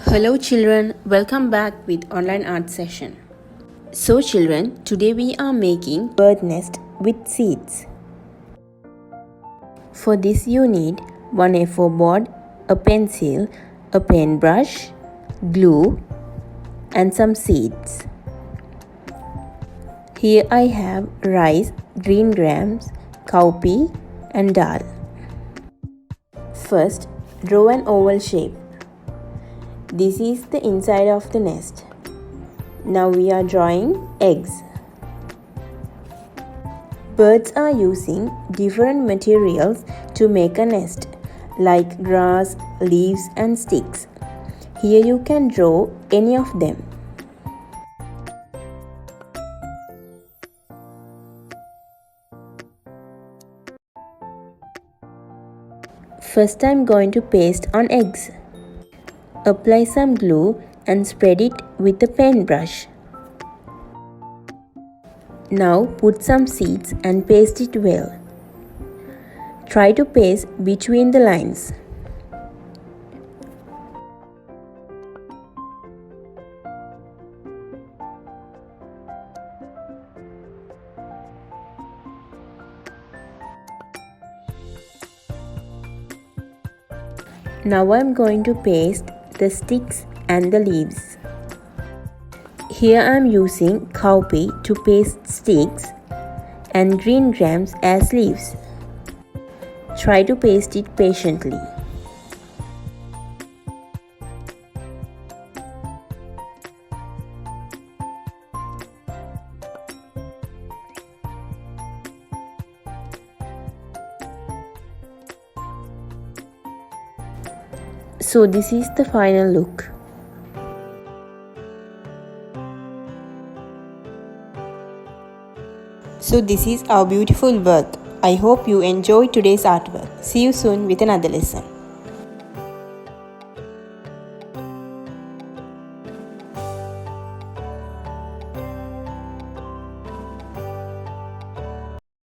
Hello children, welcome back with online art session. So children, today we are making bird nest with seeds. For this you need one A4 board, a pencil, a paintbrush, glue and some seeds. Here I have rice, green grams, cowpea and dal. First, draw an oval shape. This is the inside of the nest. Now we are drawing eggs. Birds are using different materials to make a nest, like grass, leaves and sticks. Here you can draw any of them. First I am going to paste on eggs. Apply some glue and spread it with a paintbrush. Now put some seeds and paste it well. Try to paste between the lines. Now I am going to paste the sticks and the leaves. Here I am using cowpea to paste sticks and green grams as leaves. Try to paste it patiently. So this is the final look. So this is our beautiful work. I hope you enjoyed today's artwork. See you soon with another lesson.